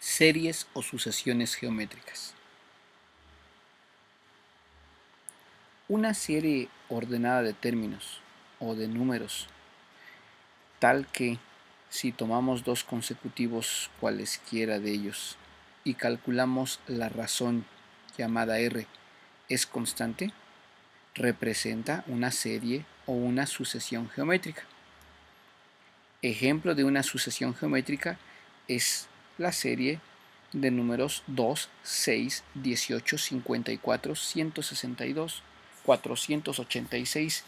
Series o sucesiones geométricas. Una serie ordenada de términos o de números, tal que, si tomamos dos consecutivos cualesquiera de ellos y calculamos la razón llamada R es constante, representa una serie o una sucesión geométrica. Ejemplo de una sucesión geométrica es la serie de números 2, 6, 18, 54, 162, 486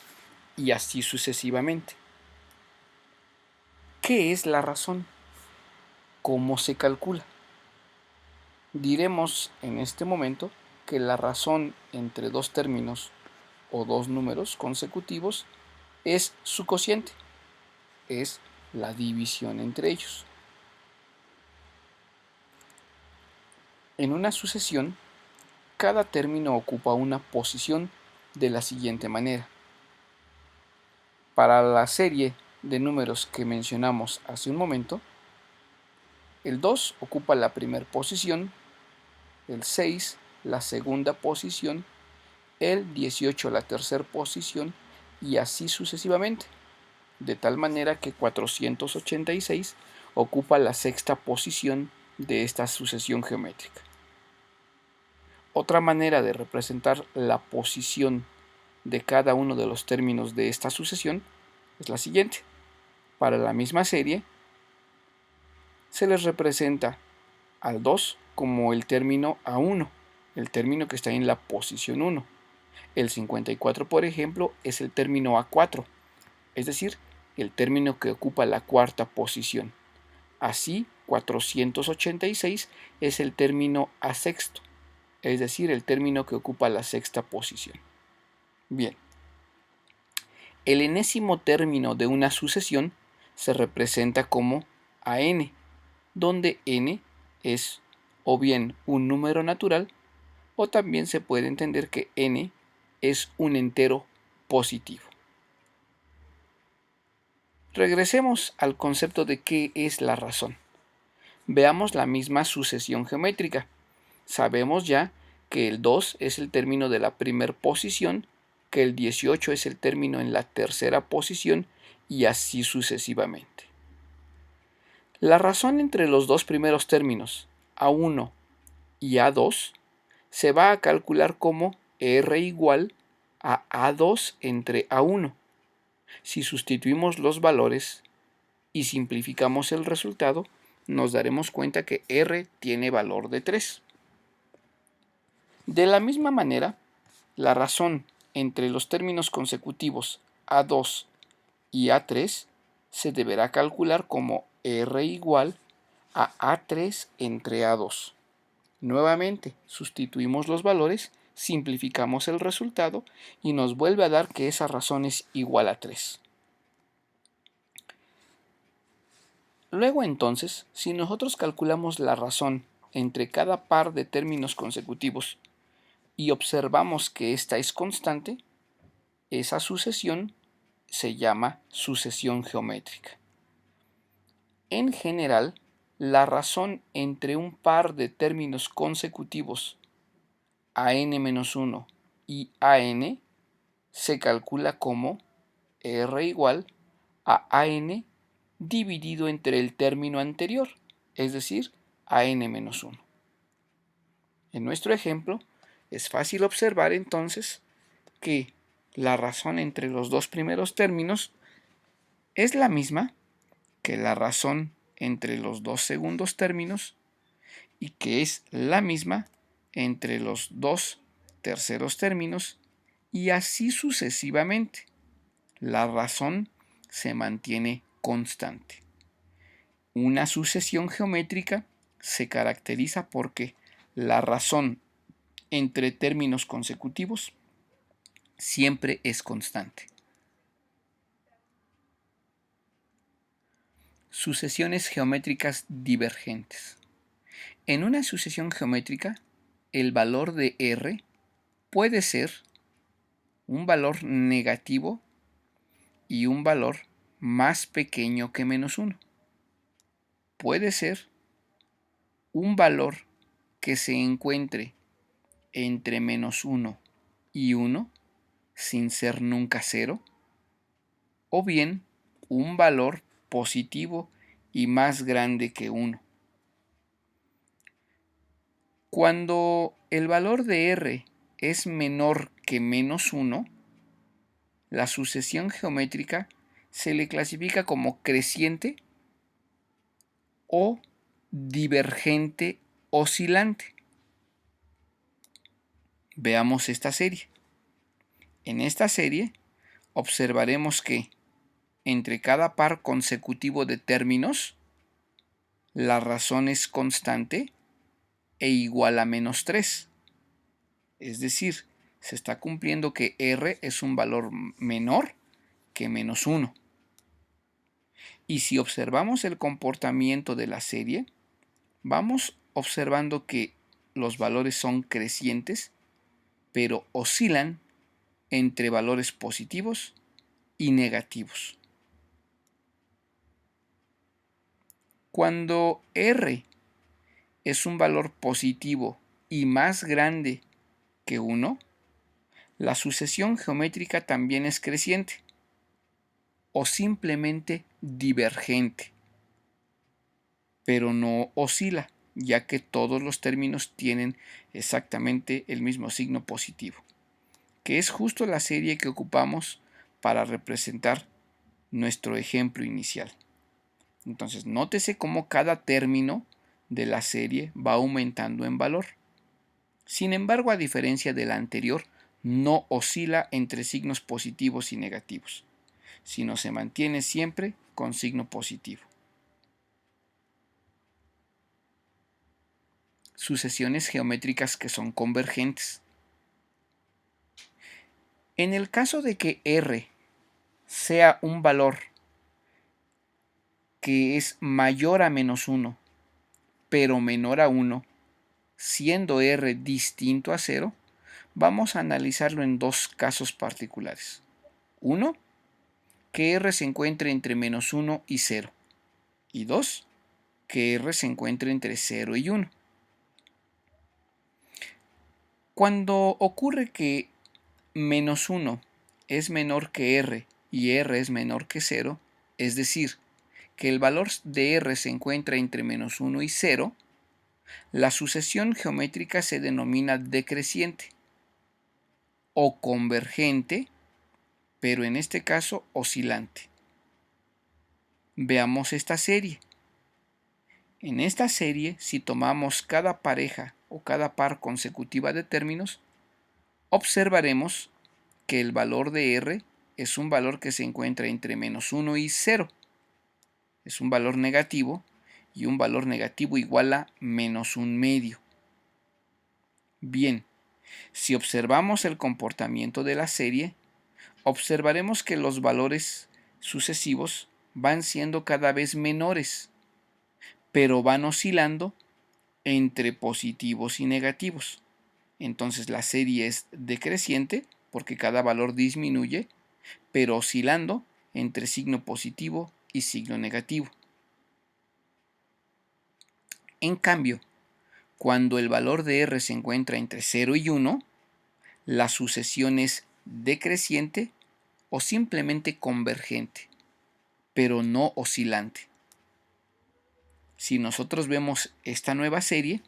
y así sucesivamente. ¿Qué es la razón? ¿Cómo se calcula? Diremos en este momento que la razón entre dos términos o dos números consecutivos es su cociente, es la división entre ellos. En una sucesión, cada término ocupa una posición de la siguiente manera. Para la serie de números que mencionamos hace un momento, el 2 ocupa la primera posición, el 6 la segunda posición, el 18 la tercera posición y así sucesivamente, de tal manera que 486 ocupa la sexta posición de esta sucesión geométrica. Otra manera de representar la posición de cada uno de los términos de esta sucesión es la siguiente. Para la misma serie, se les representa al 2 como el término A1, el término que está en la posición 1. El 54, por ejemplo, es el término A4, es decir, el término que ocupa la cuarta posición. Así, 486 es el término A6, es decir, el término que ocupa la sexta posición. Bien, el enésimo término de una sucesión se representa como AN, donde n es o bien un número natural o también se puede entender que n es un entero positivo. Regresemos al concepto de qué es la razón. Veamos la misma sucesión geométrica. Sabemos ya que el 2 es el término de la primera posición, que el 18 es el término en la tercera posición y así sucesivamente. La razón entre los dos primeros términos, A1 y A2, se va a calcular como R igual a A2 entre A1. Si sustituimos los valores y simplificamos el resultado, nos daremos cuenta que R tiene valor de 3. De la misma manera, la razón entre los términos consecutivos A2 y A3 se deberá calcular como R igual a A3 entre A2. Nuevamente, sustituimos los valores, simplificamos el resultado y nos vuelve a dar que esa razón es igual a 3. Luego entonces, si nosotros calculamos la razón entre cada par de términos consecutivos y observamos que ésta es constante, esa sucesión se llama sucesión geométrica. En general, la razón entre un par de términos consecutivos an-1 y an se calcula como R igual a an dividido entre el término anterior, es decir, an-1. En nuestro ejemplo, es fácil observar entonces que la razón entre los dos primeros términos es la misma que la razón entre los dos segundos términos y que es la misma entre los dos terceros términos y así sucesivamente. La razón se mantiene constante. Una sucesión geométrica se caracteriza porque la razón entre términos consecutivos siempre es constante. Sucesiones geométricas divergentes. En una sucesión geométrica, el valor de R puede ser un valor negativo y un valor más pequeño que -1. Puede ser un valor que se encuentre entre -1 y 1 sin ser nunca 0, o bien un valor positivo y más grande que 1. Cuando el valor de r es menor que -1, la sucesión geométrica se le clasifica como creciente o divergente oscilante. Veamos esta serie. En esta serie observaremos que entre cada par consecutivo de términos, la razón es constante e igual a -3. Es decir, se está cumpliendo que r es un valor menor que -1. Y si observamos el comportamiento de la serie, vamos observando que los valores son crecientes, pero oscilan entre valores positivos y negativos. Cuando r es un valor positivo y más grande que 1, la sucesión geométrica también es creciente o simplemente divergente, pero no oscila, ya que todos los términos tienen exactamente el mismo signo positivo, que es justo la serie que ocupamos para representar nuestro ejemplo inicial. Entonces, nótese cómo cada término de la serie va aumentando en valor. Sin embargo, a diferencia de la anterior, no oscila entre signos positivos y negativos, sino se mantiene siempre con signo positivo. Sucesiones geométricas que son convergentes. En el caso de que r sea un valor que es mayor a -1, pero menor a 1, siendo r distinto a 0, vamos a analizarlo en dos casos particulares. Uno, que r se encuentre entre -1 y 0. Y dos, que r se encuentre entre 0 y 1. Cuando ocurre que -1 es menor que r y r es menor que 0, es decir, que el valor de r se encuentra entre -1 y 0, la sucesión geométrica se denomina decreciente o convergente, pero en este caso oscilante. Veamos esta serie. En esta serie, si tomamos cada pareja o cada par consecutiva de términos, observaremos que el valor de r es un valor que se encuentra entre -1 y 0. Es un valor negativo y un valor negativo igual a -1/2. Bien, si observamos el comportamiento de la serie, observaremos que los valores sucesivos van siendo cada vez menores, pero van oscilando entre positivos y negativos. Entonces la serie es decreciente porque cada valor disminuye, pero oscilando entre signo positivo y signo negativo. En cambio, cuando el valor de r se encuentra entre 0 y 1, la sucesión es decreciente o simplemente convergente, pero no oscilante. Si nosotros vemos esta nueva serie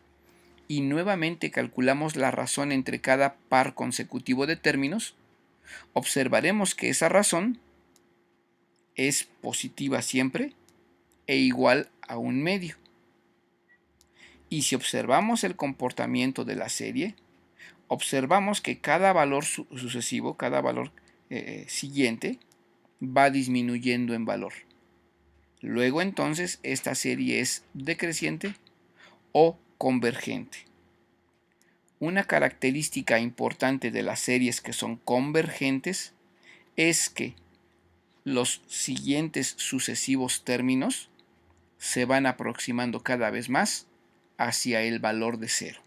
y nuevamente calculamos la razón entre cada par consecutivo de términos, observaremos que esa razón es positiva siempre e igual a 1/2. Y si observamos el comportamiento de la serie, observamos que cada valor sucesivo, cada valor siguiente, va disminuyendo en valor. Luego entonces esta serie es decreciente o convergente. Una característica importante de las series que son convergentes es que los siguientes sucesivos términos se van aproximando cada vez más hacia el valor de 0.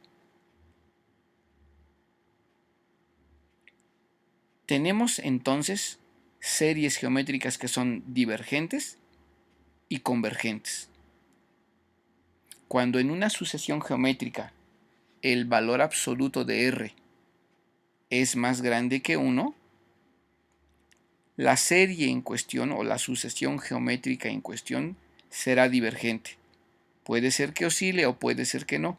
Tenemos entonces series geométricas que son divergentes y convergentes. Cuando en una sucesión geométrica el valor absoluto de R es más grande que 1, la serie en cuestión o la sucesión geométrica en cuestión será divergente. Puede ser que oscile o puede ser que no,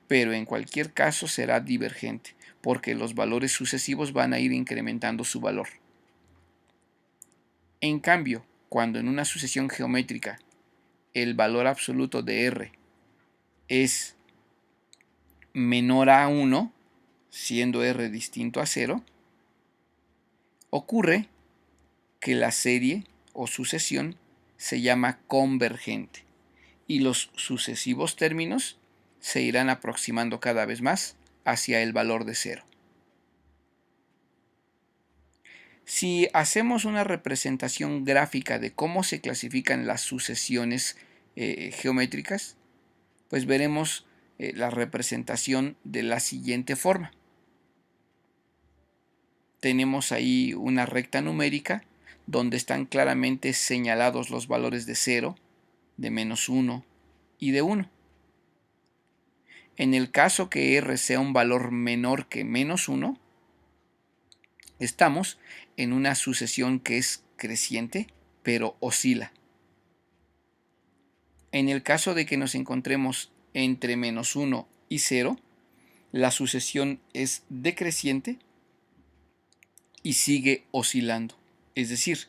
pero en cualquier caso será divergente, porque los valores sucesivos van a ir incrementando su valor. En cambio, cuando en una sucesión geométrica el valor absoluto de R es menor a 1, siendo R distinto a 0, ocurre que la serie o sucesión se llama convergente y los sucesivos términos se irán aproximando cada vez más hacia el valor de 0. Si hacemos una representación gráfica de cómo se clasifican las sucesiones geométricas, pues veremos la representación de la siguiente forma. Tenemos ahí una recta numérica donde están claramente señalados los valores de 0, de -1 y de 1. En el caso que R sea un valor menor que -1, estamos en una sucesión que es creciente, pero oscila. En el caso de que nos encontremos entre -1 y 0, la sucesión es decreciente y sigue oscilando. Es decir,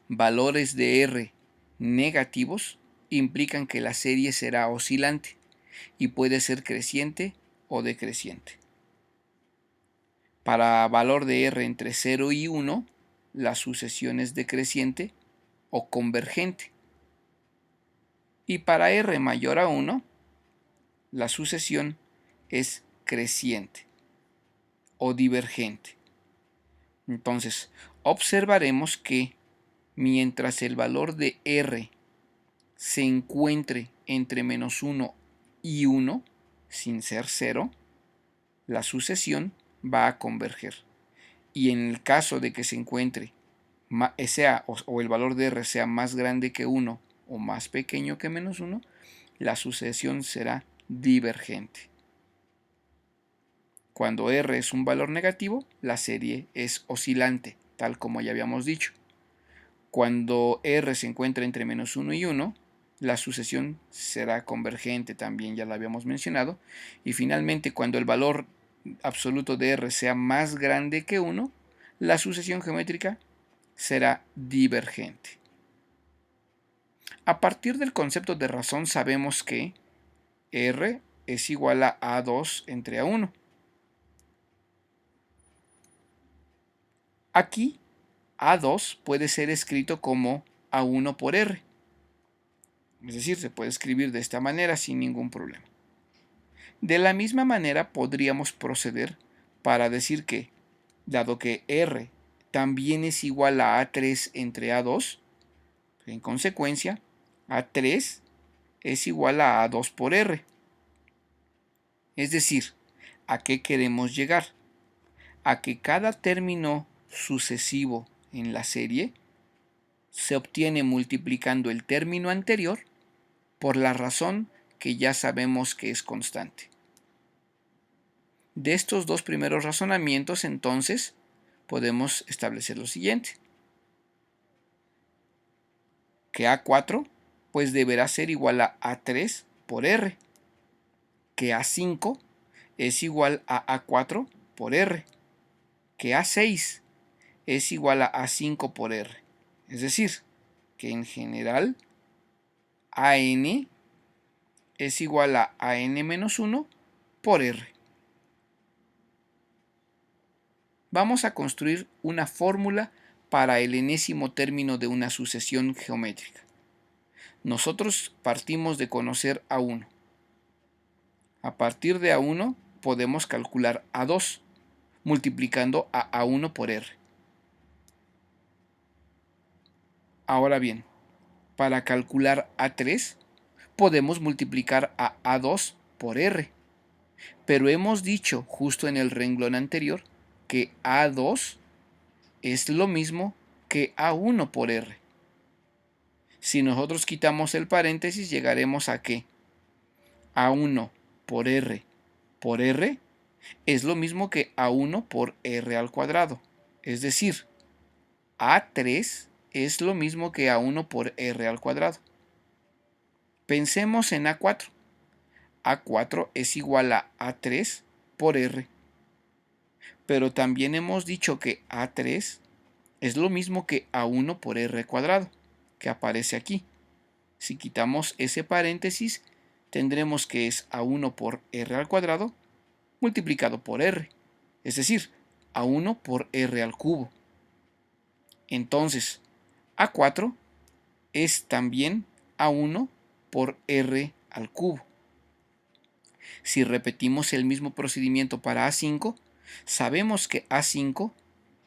valores de R negativos implican que la serie será oscilante y puede ser creciente o decreciente. Para valor de R entre 0 y 1, la sucesión es decreciente o convergente. Y para R mayor a 1, la sucesión es creciente o divergente. Entonces, observaremos que mientras el valor de R se encuentre entre -1 y 1, sin ser 0, la sucesión va a converger. Y en el caso de que se encuentre o el valor de R sea más grande que 1 o más pequeño que -1, la sucesión será divergente. Cuando R es un valor negativo, la serie es oscilante, tal como ya habíamos dicho. Cuando R se encuentra entre -1 y 1, la sucesión será convergente, también ya lo habíamos mencionado. Y finalmente, cuando el valor absoluto de R sea más grande que 1, la sucesión geométrica será divergente. A partir del concepto de razón sabemos que R es igual a A2 entre A1. Aquí A2 puede ser escrito como A1 por R. Es decir, se puede escribir de esta manera sin ningún problema. De la misma manera podríamos proceder para decir que, dado que R también es igual a A3 entre A2, en consecuencia, A3 es igual a A2 por R. Es decir, ¿a qué queremos llegar? A que cada término sucesivo en la serie se obtiene multiplicando el término anterior por la razón que ya sabemos que es constante. De estos dos primeros razonamientos, entonces, podemos establecer lo siguiente. Que A4 pues deberá ser igual a A3 por R. Que A5 es igual a A4 por R. Que A6 es igual a A5 por R. Es decir, que en general AN es igual a AN-1 por R. Vamos a construir una fórmula para el enésimo término de una sucesión geométrica. Nosotros partimos de conocer A1. A partir de A1 podemos calcular A2, multiplicando a A1 por R. Ahora bien, para calcular A3 podemos multiplicar a A2 por R. Pero hemos dicho justo en el renglón anterior que A2 es lo mismo que A1 por R. Si nosotros quitamos el paréntesis, llegaremos a que A1 por R por R es lo mismo que A1 por R al cuadrado. Es decir, A3 es lo mismo que A1 por R al cuadrado. Pensemos en A4. A4 es igual a A3 por R. Pero también hemos dicho que A3 es lo mismo que A1 por R cuadrado, que aparece aquí. Si quitamos ese paréntesis, tendremos que es A1 por R al cuadrado multiplicado por R, es decir, A1 por R al cubo. Entonces, A4 es también A1 por R al cubo. Si repetimos el mismo procedimiento para A5, sabemos que A5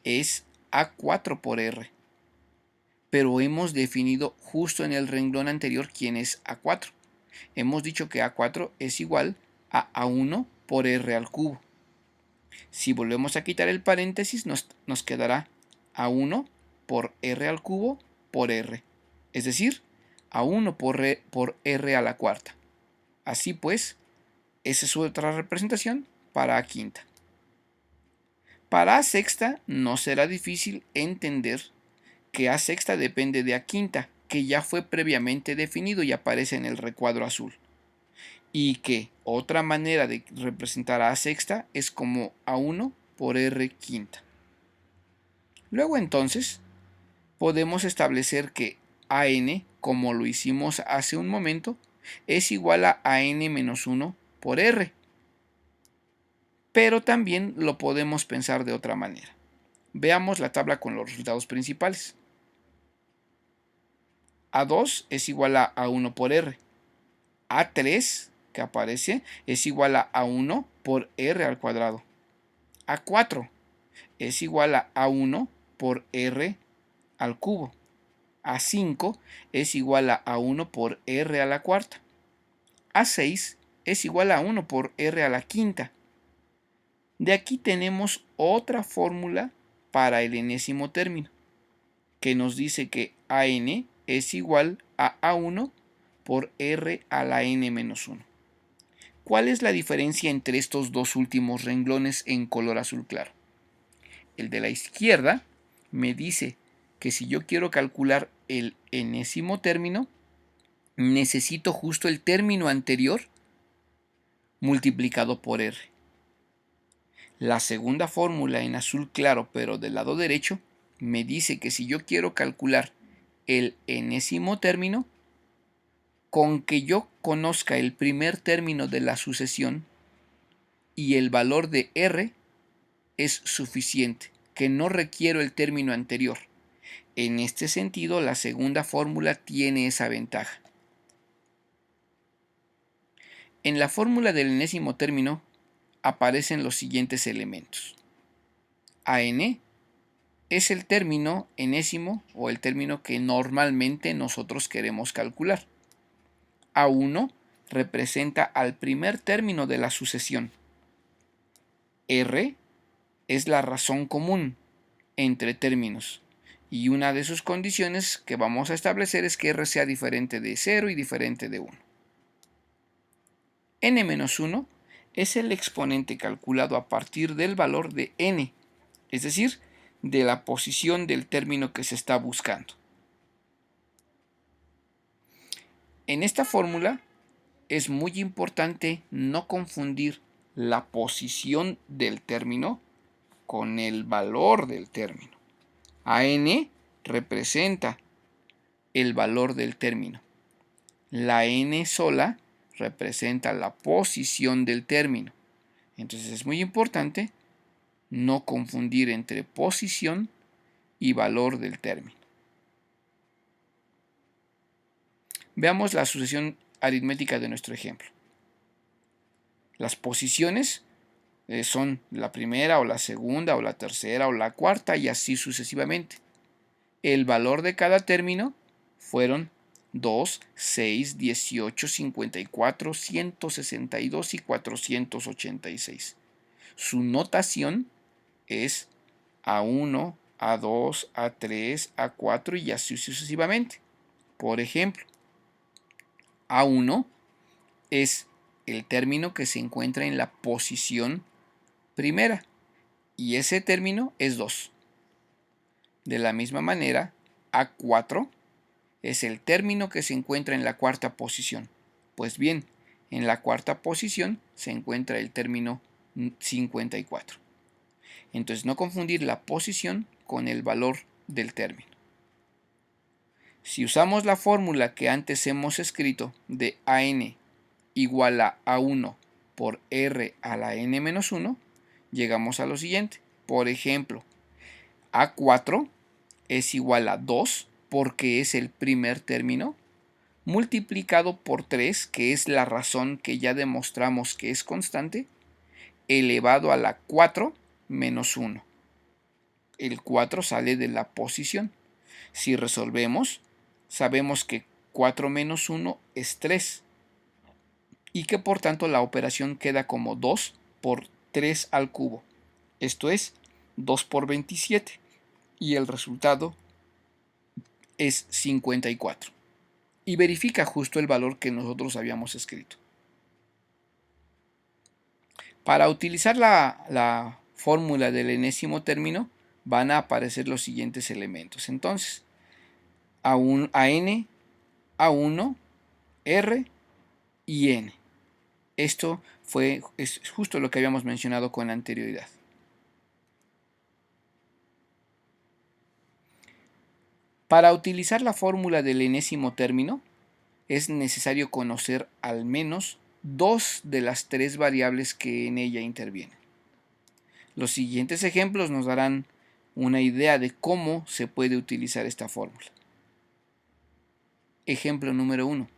es A4 por R, pero hemos definido justo en el renglón anterior quién es A4. Hemos dicho que A4 es igual a A1 por R al cubo. Si volvemos a quitar el paréntesis, nos quedará A1 por R al cubo por R, es decir, A1 por R a la cuarta. Así pues, esa es otra representación para A quinta. Para A sexta no será difícil entender que A sexta depende de A quinta, que ya fue previamente definido y aparece en el recuadro azul. Y que otra manera de representar a A sexta es como A1 por R quinta. Luego entonces podemos establecer que AN, como lo hicimos hace un momento, es igual a AN-1 por R. Pero también lo podemos pensar de otra manera. Veamos la tabla con los resultados principales. A2 es igual a A1 por R. A3, que aparece, es igual a A1 por R al cuadrado. A4 es igual a A1 por R al cubo. A5 es igual a A1 por R a la cuarta. A6 es igual a 1 por R a la quinta. De aquí tenemos otra fórmula para el enésimo término, que nos dice que AN es igual a A1 por R a la n-1. ¿Cuál es la diferencia entre estos dos últimos renglones en color azul claro? El de la izquierda me dice que si yo quiero calcular el enésimo término, necesito justo el término anterior multiplicado por R. La segunda fórmula en azul claro, pero del lado derecho, me dice que si yo quiero calcular el enésimo término, con que yo conozca el primer término de la sucesión y el valor de R es suficiente, que no requiero el término anterior. En este sentido, la segunda fórmula tiene esa ventaja. En la fórmula del enésimo término aparecen los siguientes elementos. AN es el término enésimo o el término que normalmente nosotros queremos calcular. A1 representa al primer término de la sucesión. R es la razón común entre términos y una de sus condiciones que vamos a establecer es que R sea diferente de 0 y diferente de 1. n-1 es el exponente calculado a partir del valor de n, es decir, de la posición del término que se está buscando. En esta fórmula es muy importante no confundir la posición del término con el valor del término. AN representa el valor del término. La n sola representa la posición del término. Entonces es muy importante no confundir entre posición y valor del término. Veamos la sucesión aritmética de nuestro ejemplo. Las posiciones son la primera o la segunda o la tercera o la cuarta y así sucesivamente. El valor de cada término fueron 2, 6, 18, 54, 162 y 486. Su notación es A1, A2, A3, A4 y así sucesivamente. Por ejemplo, A1 es el término que se encuentra en la posición primera, y ese término es 2. De la misma manera, A4 es el término que se encuentra en la cuarta posición. Pues bien, en la cuarta posición se encuentra el término 54. Entonces, no confundir la posición con el valor del término. Si usamos la fórmula que antes hemos escrito de AN igual a A1 por R a la n-1, llegamos a lo siguiente. Por ejemplo, A4 es igual a 2 porque es el primer término, multiplicado por 3, que es la razón que ya demostramos que es constante, elevado a la 4 menos 1. El 4 sale de la posición. Si resolvemos, sabemos que 4 menos 1 es 3 y que por tanto la operación queda como 2 por 3 al cubo. Esto es 2 por 27 y el resultado es 54. Y verifica justo el valor que nosotros habíamos escrito. Para utilizar la fórmula del enésimo término van a aparecer los siguientes elementos. Entonces, AN, A1, R y N. Esto es justo lo que habíamos mencionado con anterioridad. Para utilizar la fórmula del enésimo término es necesario conocer al menos 2 de las 3 variables que en ella intervienen. Los siguientes ejemplos nos darán una idea de cómo se puede utilizar esta fórmula. Ejemplo número 1.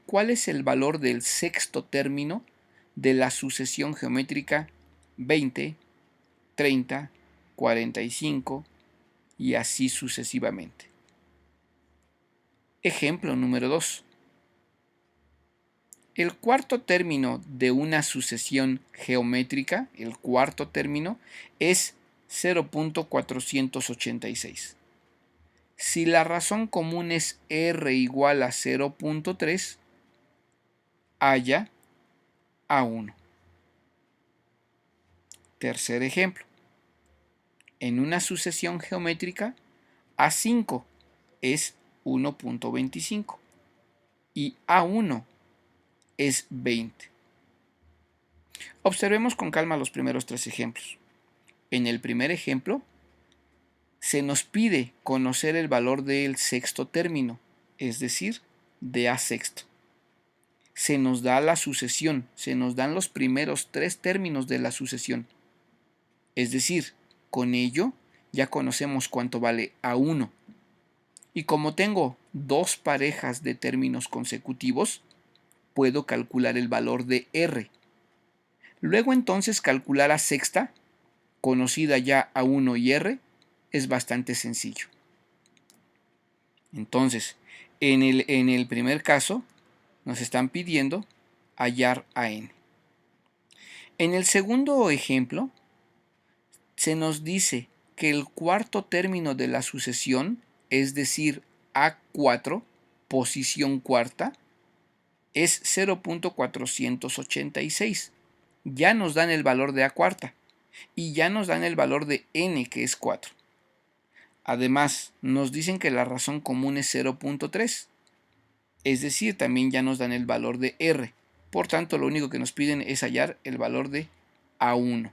¿Cuál es el valor del sexto término de la sucesión geométrica 20, 30, 45 y así sucesivamente? Ejemplo número 2. El cuarto término de una sucesión geométrica, el cuarto término, es 0.486. Si la razón común es R igual a 0.3, halla A1. Tercer ejemplo. En una sucesión geométrica, A5 es 1.25 y A1 es 20. Observemos con calma los primeros 3 ejemplos. En el primer ejemplo, se nos pide conocer el valor del sexto término, es decir, de A sexto. Se nos da la sucesión, se nos dan los primeros 3 términos de la sucesión. Es decir, con ello ya conocemos cuánto vale A1. Y como tengo 2 parejas de términos consecutivos, puedo calcular el valor de R. Luego entonces calcular A sexta, conocida ya A1 y R, es bastante sencillo. Entonces, en el primer caso, nos están pidiendo hallar a n. En el segundo ejemplo, se nos dice que el cuarto término de la sucesión, es decir, A4, posición cuarta, es 0.486. Ya nos dan el valor de A cuarta y ya nos dan el valor de n, que es 4. Además, nos dicen que la razón común es 0.3. Es decir, también ya nos dan el valor de R. Por tanto, lo único que nos piden es hallar el valor de A1.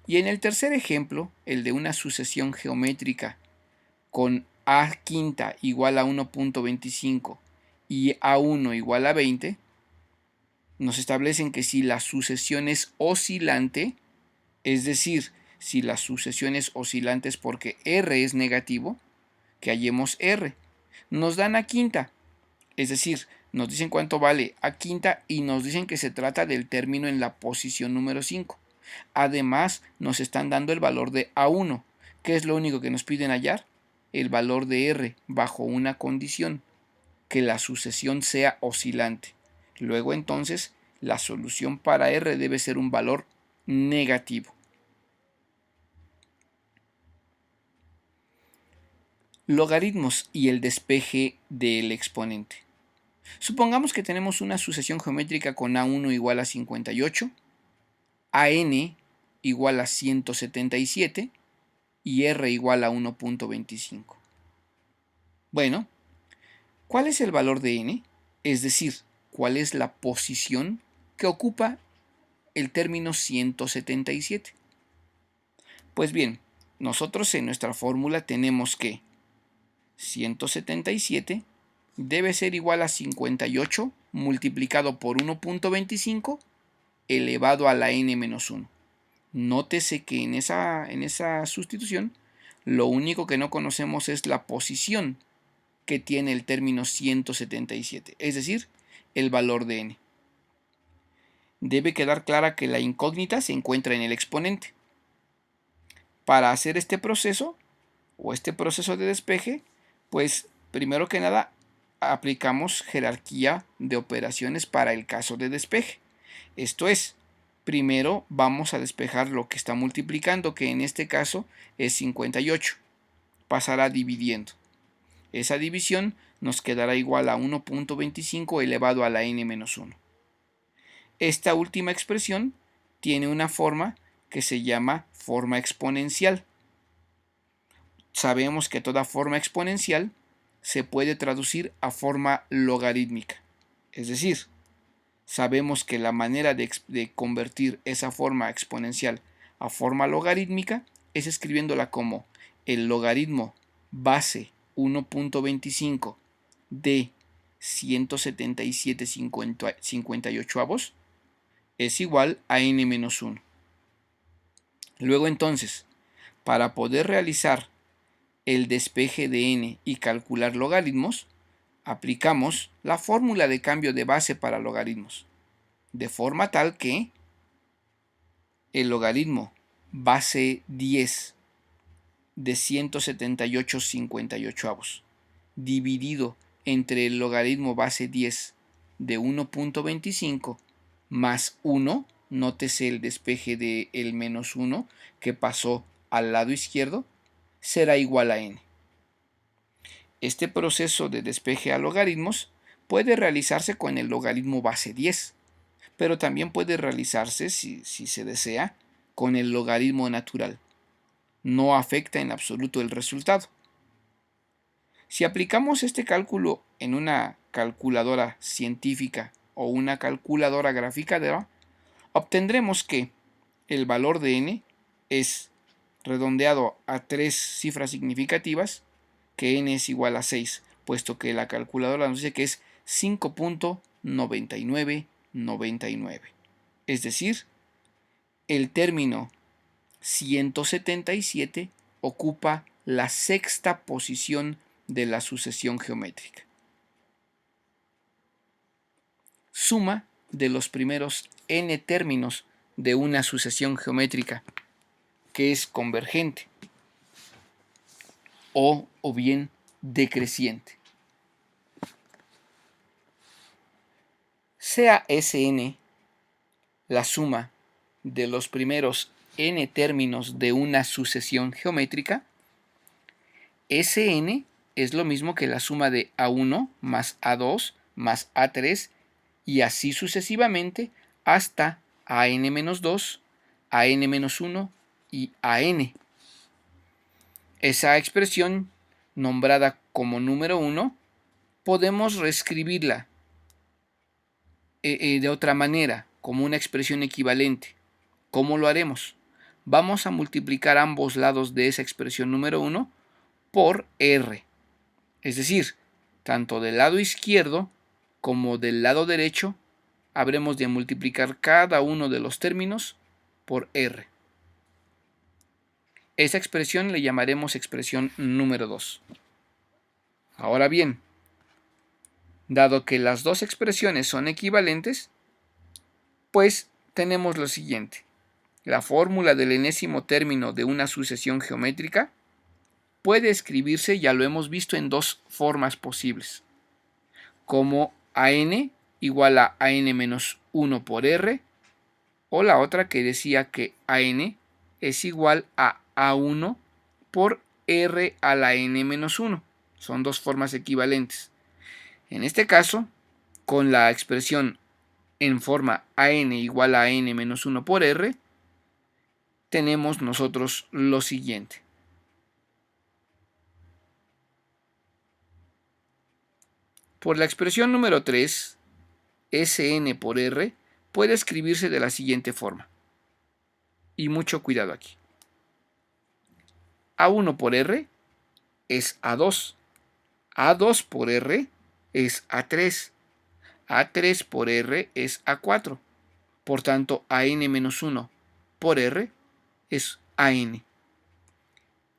Y en el tercer ejemplo, el de una sucesión geométrica con A quinta igual a 1.25 y A1 igual a 20, nos establecen que si la sucesión es oscilante, es decir, si la sucesión es oscilante es porque R es negativo, que hallemos R. Nos dan A quinta, es decir, nos dicen cuánto vale A quinta y nos dicen que se trata del término en la posición número 5. Además, nos están dando el valor de A1, que es lo único que nos piden hallar, el valor de R bajo una condición, que la sucesión sea oscilante. Luego entonces, la solución para R debe ser un valor negativo. Logaritmos y el despeje del exponente. Supongamos que tenemos una sucesión geométrica con A1 igual a 58, AN igual a 177 y R igual a 1.25. Bueno, ¿cuál es el valor de n? Es decir, ¿cuál es la posición que ocupa el término 177? Pues bien, nosotros en nuestra fórmula tenemos que 177 debe ser igual a 58 multiplicado por 1.25 elevado a la n-1. Nótese que en esa sustitución lo único que no conocemos es la posición que tiene el término 177, es decir, el valor de n. Debe quedar clara que la incógnita se encuentra en el exponente. Para hacer este proceso de despeje, pues primero que nada aplicamos jerarquía de operaciones para el caso de despeje. Esto es, primero vamos a despejar lo que está multiplicando, que en este caso es 58. Pasará dividiendo. Esa división nos quedará igual a 1.25 elevado a la n-1. Esta última expresión tiene una forma que se llama forma exponencial. Sabemos que toda forma exponencial se puede traducir a forma logarítmica. Es decir, sabemos que la manera de convertir esa forma exponencial a forma logarítmica es escribiéndola como el logaritmo base 1.25 de 177,58 es igual a n-1. Luego entonces, para poder realizar el despeje de n y calcular logaritmos, aplicamos la fórmula de cambio de base para logaritmos, de forma tal que el logaritmo base 10 de 178,58 dividido entre el logaritmo base 10 de 1.25 más 1, nótese el despeje de el menos 1 que pasó al lado izquierdo, será igual a n. Este proceso de despeje a logaritmos puede realizarse con el logaritmo base 10, pero también puede realizarse, si se desea, con el logaritmo natural. No afecta en absoluto el resultado. Si aplicamos este cálculo en una calculadora científica o una calculadora graficadora, obtendremos que el valor de n es redondeado a 3 cifras significativas, que n es igual a 6, puesto que la calculadora nos dice que es 5.9999. Es decir, el término 177 ocupa la sexta posición de la sucesión geométrica. Suma de los primeros n términos de una sucesión geométrica que es convergente o bien decreciente. Sea Sn la suma de los primeros n términos de una sucesión geométrica, Sn es lo mismo que la suma de A1 más A2 más A3 y así sucesivamente hasta AN-2, AN-1 y AN. Esa expresión, nombrada como número 1, podemos reescribirla de otra manera, como una expresión equivalente. ¿Cómo lo haremos? Vamos a multiplicar ambos lados de esa expresión número 1 por R. Es decir, tanto del lado izquierdo como del lado derecho habremos de multiplicar cada uno de los términos por R. Esa expresión le llamaremos expresión número 2. Ahora bien, dado que las dos expresiones son equivalentes, pues tenemos lo siguiente. La fórmula del enésimo término de una sucesión geométrica puede escribirse, ya lo hemos visto, en dos formas posibles, como AN igual a AN-1 por R, o la otra que decía que AN es igual a A1 por R a la N-1. Son dos formas equivalentes. En este caso, con la expresión en forma AN igual a N menos 1 por R, tenemos nosotros lo siguiente. Por la expresión número 3, Sn por R puede escribirse de la siguiente forma. Y mucho cuidado aquí. A1 por R es A2. A2 por R es A3. A3 por R es A4. Por tanto, AN-1 por R es AN.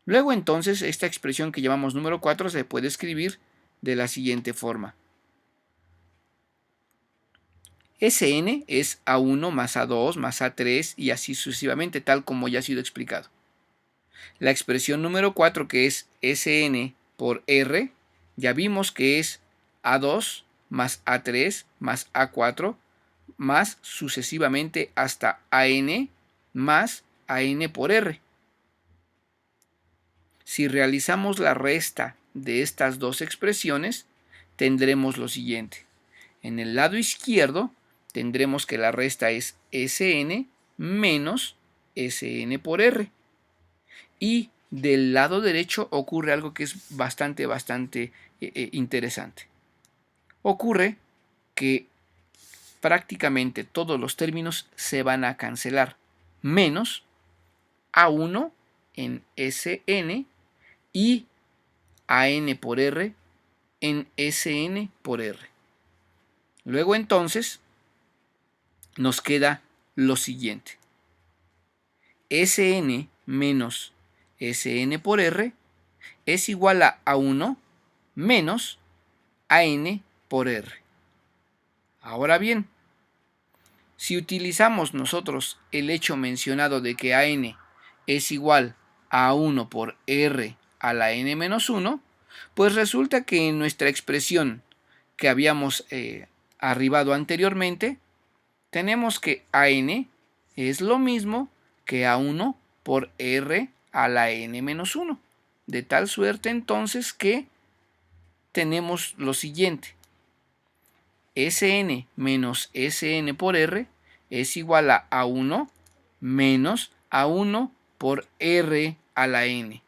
Luego entonces esta expresión que llamamos número 4 se puede escribir de la siguiente forma. Sn es A1 más A2 más A3 y así sucesivamente, tal como ya ha sido explicado. La expresión número 4, que es Sn por R, ya vimos que es A2 más A3 más A4 más sucesivamente hasta AN más AN por R. Si realizamos la resta de estas dos expresiones, tendremos lo siguiente. En el lado izquierdo tendremos que la resta es Sn menos Sn por R. Y del lado derecho ocurre algo que es bastante interesante. Ocurre que prácticamente todos los términos se van a cancelar, menos A1 en Sn y AN por R en Sn por R. Luego entonces nos queda lo siguiente. Sn menos Sn por R es igual a A1 menos AN por R. Ahora bien, si utilizamos nosotros el hecho mencionado de que AN es igual a A1 por R a la n menos 1, pues resulta que en nuestra expresión que habíamos arribado anteriormente, tenemos que AN es lo mismo que A1 por R a la n menos 1. De tal suerte entonces que tenemos lo siguiente. Sn menos Sn por R es igual a A1 menos A1 por R a la n.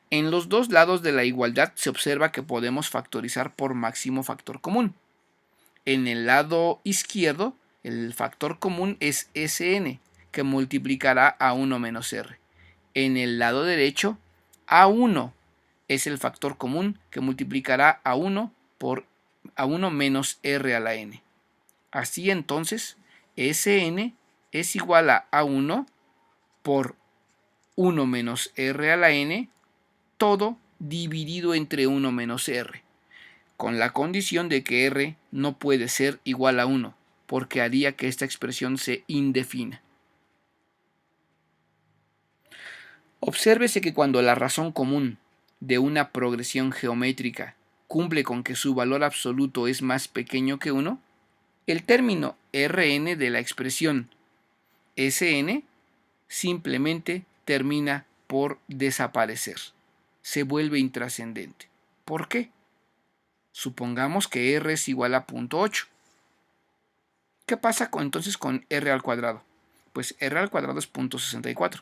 En los dos lados de la igualdad se observa que podemos factorizar por máximo factor común. En el lado izquierdo, el factor común es Sn, que multiplicará A1 menos R. En el lado derecho, A1 es el factor común que multiplicará A1 por A1 menos R a la n. Así entonces, Sn es igual a A1 por 1 menos R a la n, todo dividido entre 1 menos R, con la condición de que R no puede ser igual a 1, porque haría que esta expresión se indefina. Obsérvese que cuando la razón común de una progresión geométrica cumple con que su valor absoluto es más pequeño que 1, el término Rn de la expresión Sn simplemente termina por desaparecer. Se vuelve intrascendente. ¿Por qué? Supongamos que R es igual a 0.8. ¿Qué pasa entonces con R al cuadrado? Pues R al cuadrado es 0.64.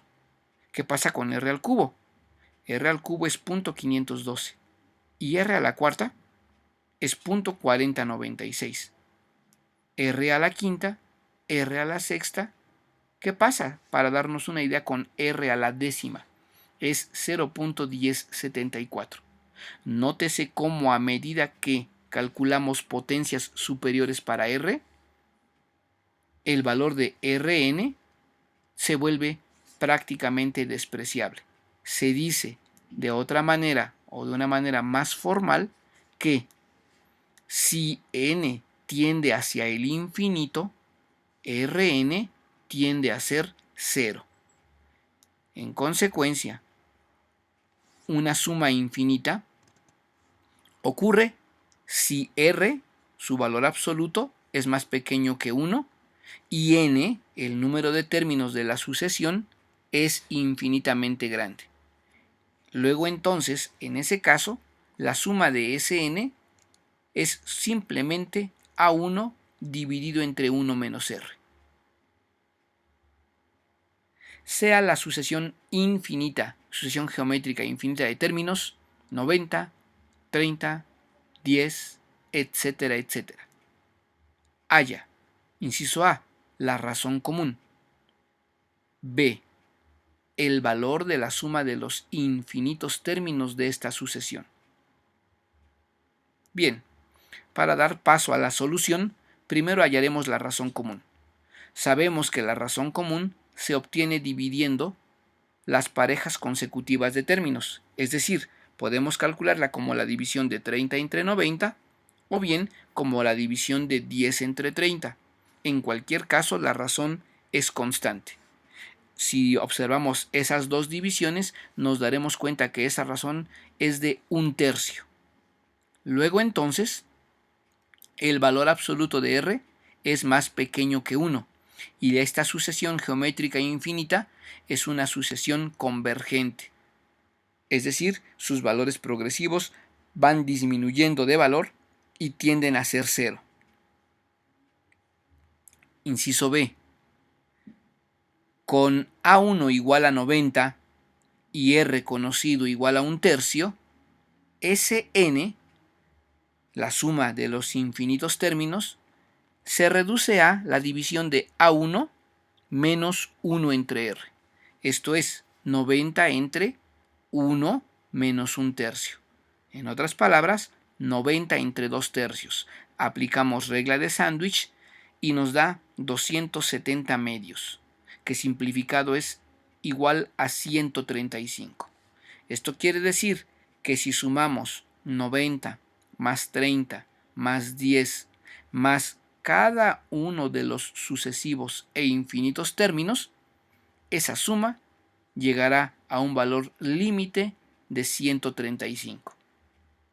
¿Qué pasa con R al cubo? R al cubo es 0.512. Y R a la cuarta es 0.4096. R a la quinta, R a la sexta. ¿Qué pasa? Para darnos una idea con R a la décima. Es 0.1074. Nótese cómo a medida que calculamos potencias superiores para R, el valor de Rn se vuelve prácticamente despreciable. Se dice de otra manera o de una manera más formal que si n tiende hacia el infinito, Rn tiende a ser 0. En consecuencia, una suma infinita ocurre si R, su valor absoluto, es más pequeño que 1 y n, el número de términos de la sucesión, es infinitamente grande. Luego entonces, en ese caso, la suma de Sn es simplemente A1 dividido entre 1 menos R. Sea la sucesión infinita, sucesión geométrica infinita de términos 90, 30, 10, etcétera, etcétera. Haya, inciso A, la razón común. B, el valor de la suma de los infinitos términos de esta sucesión. Bien, para dar paso a la solución, primero hallaremos la razón común. Sabemos que la razón común se obtiene dividiendo las parejas consecutivas de términos, es decir, podemos calcularla como la división de 30 entre 90 o bien como la división de 10 entre 30. En cualquier caso, la razón es constante. Si observamos esas dos divisiones, nos daremos cuenta que esa razón es de 1/3. Luego entonces, el valor absoluto de R es más pequeño que 1, y esta sucesión geométrica infinita es una sucesión convergente. Es decir, sus valores progresivos van disminuyendo de valor y tienden a ser 0. Inciso B. Con A1 igual a 90 y R conocido igual a 1/3, Sn, la suma de los infinitos términos, se reduce a la división de A1 menos 1 entre R. Esto es 90 entre 1 menos 1/3. En otras palabras, 90 entre 2/3. Aplicamos regla de sándwich y nos da 270 medios, que simplificado es igual a 135. Esto quiere decir que si sumamos 90 más 30 más 10 más cada uno de los sucesivos e infinitos términos, esa suma llegará a un valor límite de 135.